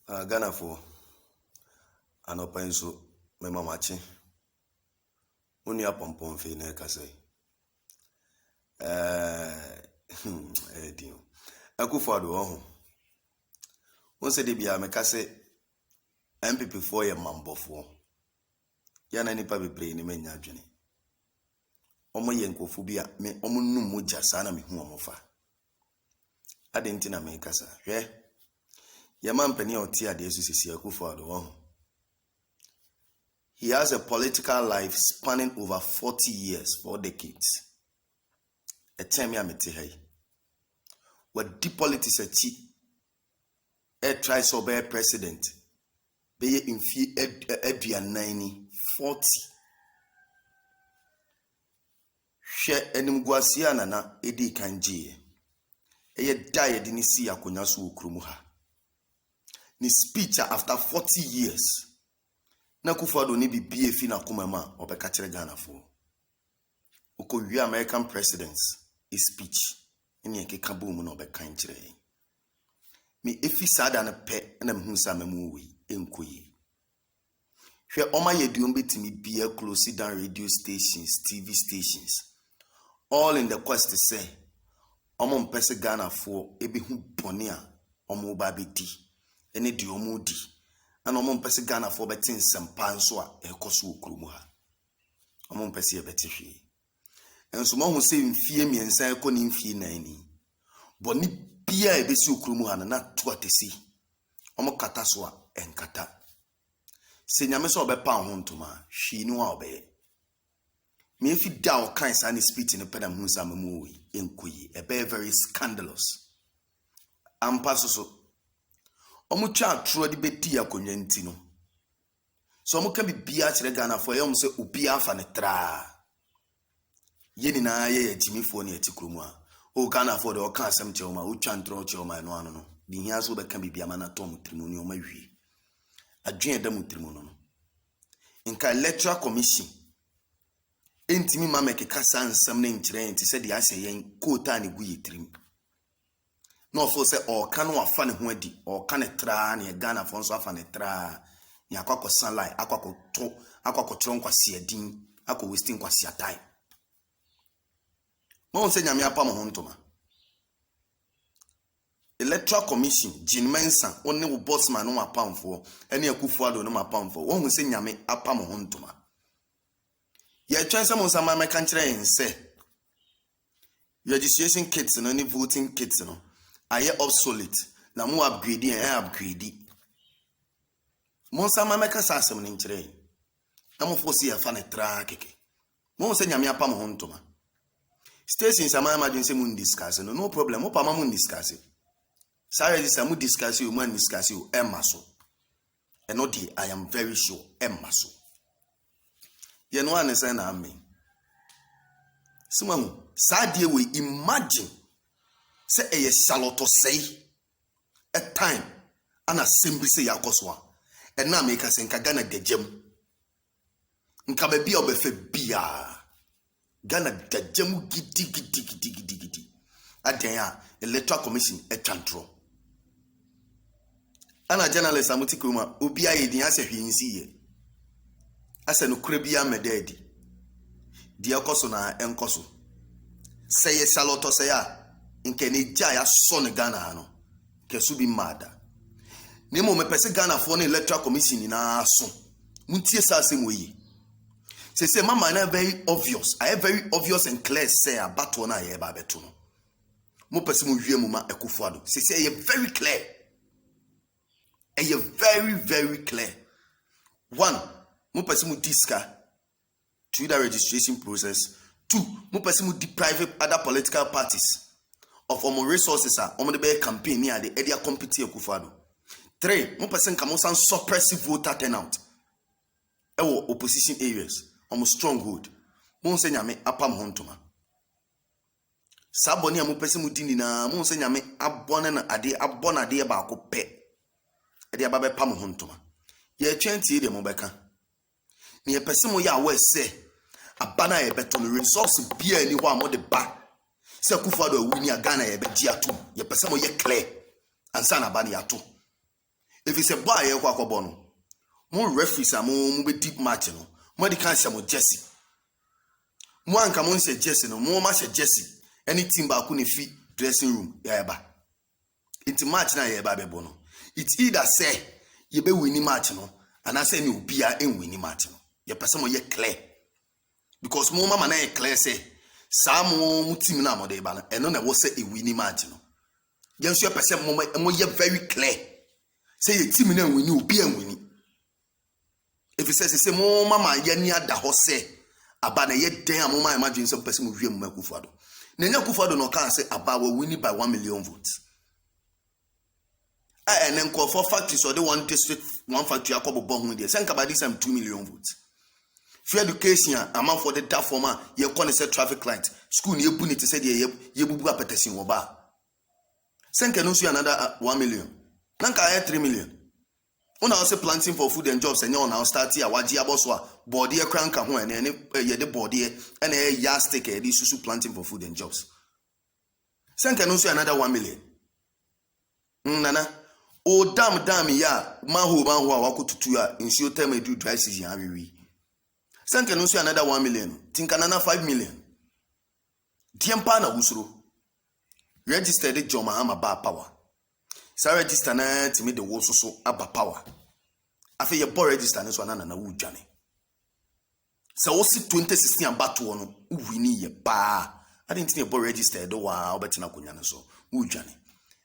Ghana for an open so my mamachi. Only a pompon fe ne kase. Dio. Akufo-Addo ho. Won se de bia me kase MPP for ye mambofo. Ya na nipa bebre ni manya adwene. Omo ye nkofo bia me omo num moja sa na me hu omo fa. Ade nti na me kasa. Hwe. Ye mampani oti ade sisi Akufo-Addo ho. He has a political life spanning over 40 years, 4 decades. A time ya mete hai. What deep politics a chi. A try so be president. Be ye infi eduanani 40. She enimguasia nana edi kanji. Eye die di ni si akonya so okrumu ha. Ni speech after 40 years. Na Akufo-Addo ni bibie fi na komama obeka kire Ghana fo. Uko wi American presidents is speech. Eni ekeka boom na obeka nkire. Me efi sada na pe na mhunsa mamu wi enkoyi. Hwe oma yedum betimi bia close down radio stations, TV stations. All in the quest to say omo mpese Ghana fo ebi hu bone a omo ba bedi. Ene di omo di. Ana omo mpese Ghana fo betin sempa nso a ekoso okrumu ha. Omo mpese e beti hwe. Enso mo hu se mfie miensa ekoni mfie nani. Boni bia ebesi okrumu ha na to atesi. Omo kata so a enkata. Se nyame so obepa ho ntoma, hwi ni wa obe. Me fi da o kan sa ni speech ni peda hu sa mamu wi enkoyi. E be very scandalous. Ampa so omu cha tro di beti akonwa nti no. So omu kan bibia kire Ghana fo yom se obi afa ne tra. Ye ni na ye yimifo ne atikrumu a. O Ghana fo de o kan asem chewma, o twa ntro chewma no ano no. Di hia so be kan bibia ma na tom trimu ni o ma hwi. Adwen da mutrimu no. Inka electoral commission. Entimi ma meke kasa nsam na nkire enti se de ase yen kota ne gu yitrim. No for say o kan wa fa ne ho adi, o kan ne tra ne Ghana fo nso afa ne tra. Ni akwakọ sunlight, akwakọ tron kwasi adin, akọ wasting kwasi time. Mo se nyame apa mo ho ntoma. Electoral commission Jean Mensa onne wo bossman no apamfo ene Akufo-Addo no apamfo wo hu se nyame apa mo ho ntoma. Ye twense mo nsama meka nkire yen se registration kits no ni voting kits no aye obsolete na mo upgrade upgrade. Mo nsama meka sa asem ni nkire na mo fosi ya fa ne tra keke. Mo se nyame apa mo ho ntoma. Station sama imagine se mo discuss no problem mo pa ma mo discuss. Sorry, this I'm discussing you, man discuss you, Emmaso. And not I am very sure, Emmaso. You know, I say na me. Someone, sad we imagine, say a shaloto say, a time, and a simply say yakoswa, and now make us in Kagana de gem. Nkabebi obefe bia. Ghana de gemu gidi. Adenya, electoral commission, a chantro. Ana journalist amutikuma obi ayedin ase hwinsi ye ase no krebia mededi di akoso na enkoso seye saloto seya nke ne gya ya so ne Ghana no kesu bi mada ne mo mepese Ghana for ne electoral commission na so muntie sa asem oyi se mama na very obvious very obvious and clear say abato na ye ba beto no mo pese mo hwie mu ma Akufo-Addo se ye very clear. And you're very, very clear. One, mo person mu diska through the registration process. Two, mo person mu deprive other political parties of more resources on the bear campaign near the area compete Akufo-Addo. Three, mo person can some suppressive voter turnout. Ewo opposition areas, almost stronghold. Mo se nyame apam hontoma. Saboni mo person mu dini na mo se nyame abona na ade abona ade ba ko pe. Ede ababe pam ho ntoma ye twenti de mo beka ne ye pese mo ya we se abana ye beto no resource bia ni ho amode ba se Akufo-Addo awuni Ghana ye be di ato ye pese mo ye clear ansa na ba ne ato If it's a boy, you walk up on. More referees are more deep match, no. More the cancer more Jesse. One come on say Jesse, no more match Jesse. Any team back on the feet dressing room, yaba. It's match na yaba bono. It's either say you be winning match, no, and I say you be a winning match, no. Your person will get clear. Because more mama na clear say, some team na more de bana, and none will say a winning match, no. Yes, your person more very clear. Say a team na win you be a winning. If it says say more mama yenya da hose aba na ye den amoma imagine some person will wiem Akufo-Addo. Nenya Akufo-Addo no can say aba will win by 1 million votes. And then call for factories or the one district, one factory akobo bon with there. Senka by this time 2 million votes. Free education amount for the da former ye kon say traffic light. School ye bunit say ye bubu apetesin wo ba. Senka no see another 1 million. Nanka 3 million. Una also planting for food and jobs and you now start here waji aboswa body cranka ho and ye the body and a yastic e susu planting for food and jobs. Senka no see another 1 million. Nana o dam ya maho wakututu ya insio term do dry season awiwi. Senka no see another 1 million. Tinka nana 5 million. Tiempa na usuro. Registered Joma ama ba power. Sa register na to me the wo so aba power. Afi ye bo register na so na wu dwane. Sa wo si 2016 aba to no uwini ye ba. I didn't think bo register do wa obetina konya no so wu dwane.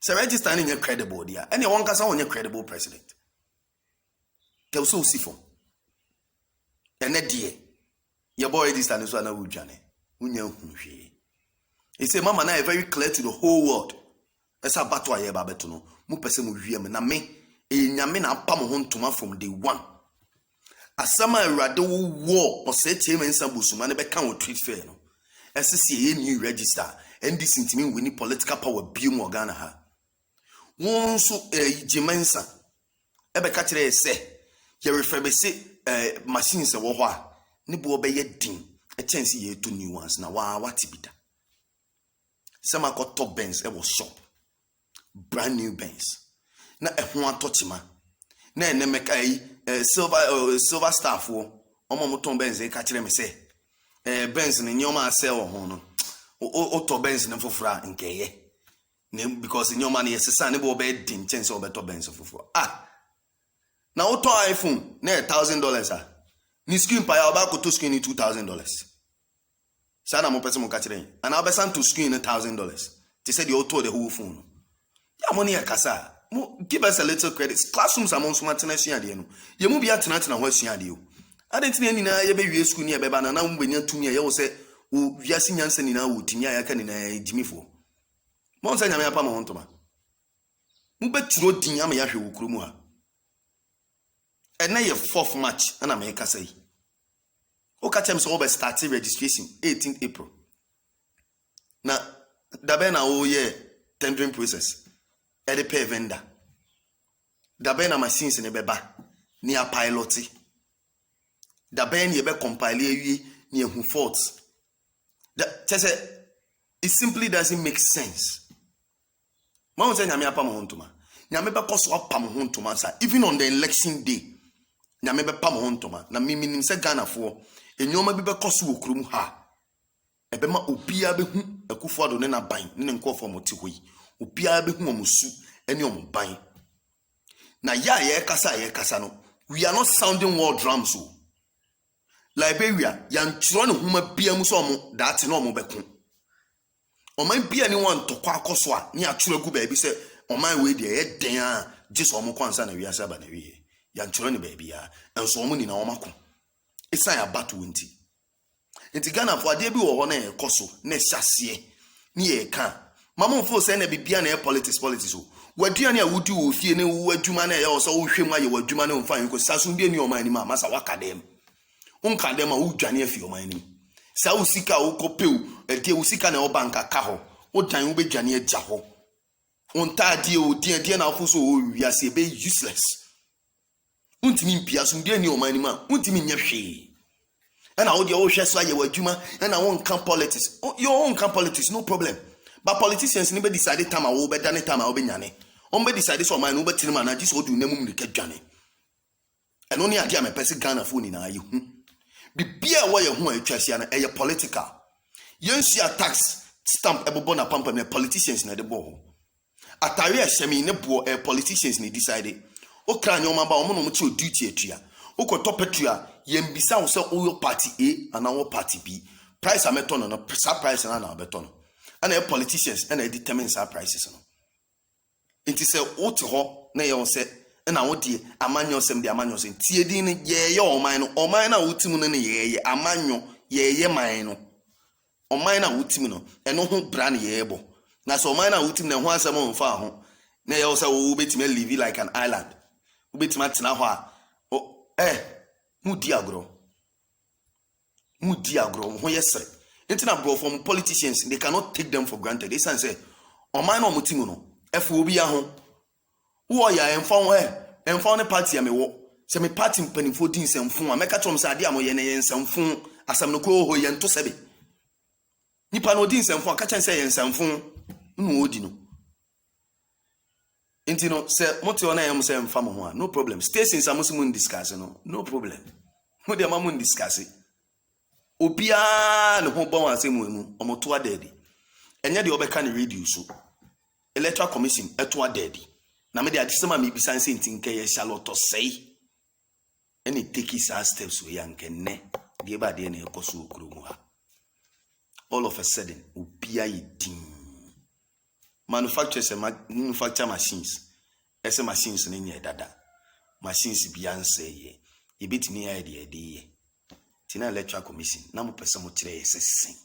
Sa register na nye credible dia. Ene won kasa won nye credible president. Ke so sifo. Ene die ye bo register na so na wu dwane. Unya hunhwe. He say mama na very clear to the whole world. Esa batwa ye ba beto no mu pese mu wiem na me enyame na apam ho ntoma from day one. Asama awrade wo o se tie mensa busuma ne be kan o treat fair no. Ese se ye new register and this intimi we ni political power biom organa ha. Won so jimensa e be ka kire se ye refer be se machines wo ho a ne bo be ye din e chance ye to new ones na wa watibida. Sama got top Benz e was shop. Brand new Benz. Na ehun atochima. Na ene meka silver staff wo. Omo moton Benz e ka kire me se. Benz ne nyoma sell ho no. O to Benz ne fofura nkeye. Ne because nyoma ne yesesa ne bo be din chance obeto Benz fofura. Ah. Na o to iPhone na $1,000 ah. Ni screen pa ya oba ko to screen $2,000. Sana mo pese mo ka kire. And I be sent to screen $1,000. They said you to the whole phone. Ya money akasa. Give us a little credit. Classrooms among so much na de no. Ye mu bia tena ho asua de o. Adentina ni na ye be wie school ni e be ba na na mbenya tumi ye wo se wo wiase nyansa ni na wo timi aya ni na jimifo. Mo nsa nyame apa mo hontoma. Mu beturo din ama ya hwe wo kuro mu ha. And na ye 4th March na me kasa yi. O ka tem so be start registration 18th April. Na dabe na o ye tendering process. Ede pay vendor. Dabe na machines ne beba ni a pilot. Dabe ni be compile awie ni ehu faults. That it simply doesn't make sense. Ma won say nyame apa mo hontoma. Nyame be koso apa mo hontoma sa even on the election day. Nyame be pa mo hontoma na minim se Ghana fo enyoma bi be koso wo krum ha. Ebe ma obia be hu Akufo-Addo ne na ban ne nkofo mo ti hoyi. Obia be hu omusu ene omuban. Na ye kasa no. We are not sounding war drums o. Liberia yan chiro ne huma bia mu so omo that no omo beku. Oman bia ni wan to kwa akoso a ne atwiro gu ba bi se oman we de ye den a jeso omo kwansa na wiase aba na wie. Yan chiro ne ba bia enso omo ni na omo ko. Esan ya battle nti. Nti Ghana fo ade bi wo ho na ye koso na hyase ne ye ka. Mama fo say na bibia na ye politics o. Waduane a wudi wo fie ne wo adwuma na ye wo so wo hwem aye wadwuma na mfa nko saso bi ani oman ni ma masa wakadem. Unka dem a wo dwane afi oman ni. Sa wo sika wo kopeu e wo sika na wo banka ka ho. Wo dan wo be dwane agya ho. Unta die o die na afo so wo wiase be useless. Untimi mpia so die ani oman ni ma untimi nya hwe. And I would your share so ye wadwuma and I won't come politics. Your own come politics no problem. But politicians never decided time I will be done time I will be nyane. Ombe decide so man no betini man na just odu nemu mrika dwane. Eno ne ade a me pese Ghana phone na aye hu. Bibia wo ye hu atwasia na eye political. Yensia tax stamp ebobo na pampa me politicians na de bo. Atare a hyemi ne bo politicians ni decide. O kra nyoma ba omo no mo che duty atua. O ko topetua yembisa wo se o party A and our party B. Price ameto no sa price na abeto no. And the politicians and they determine our prices no. Inti se wo te ho na ye wo se na wo die amanyo sem de amanyo sem tie din ne ye oman na wotimu no ne ye amanyo ye man no oman na wotimu no eno ho bra ne ye bo na so oman na wotimu ne ho asem mfa ho na ye wo se wo betime live like an island wo betime atena ho a mudi agro ho yesre inti na bro from politicians they cannot take them for granted. They say oman na wotimu no efu obi ya ho wo ya enfon ne party ya me wo se me party mpanifo din semfon a meka chom se ade amoye ne yensemfon asam no ko ho ye nto sebe nipa no din semfon aka chen se yensemfon no odi no enti no se mote ona yem se mfa mo ho a no problem stations amusimu discuss no problem mo de mamu discuss obia ne ho bon asemu emu omoto adedi enye de obeka ne radio so electoral commission eto adedi na me de adisema me bisan se ntinke ye Charlotte sei any take his steps we yankenne de ba de na ekoso okromu ha all of a sudden obia yedin manufacturers manufacture machines ese machines ne nye dada machines bia nse ye betimi ya de ye tina electoral commission na mo pese mo kire ye sesen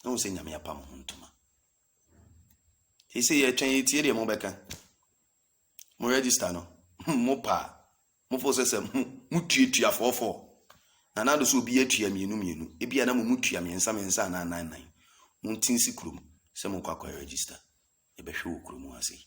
no se nyame apam ho ntoma he say ye twen ye tie de mo beka mo register no mo pa mo fo se mo tuatua fofo na na do so bi atua mienu e bia na mo tua mensa na 99 mo tinsi krum se mo kwa register e be hwe okrum ase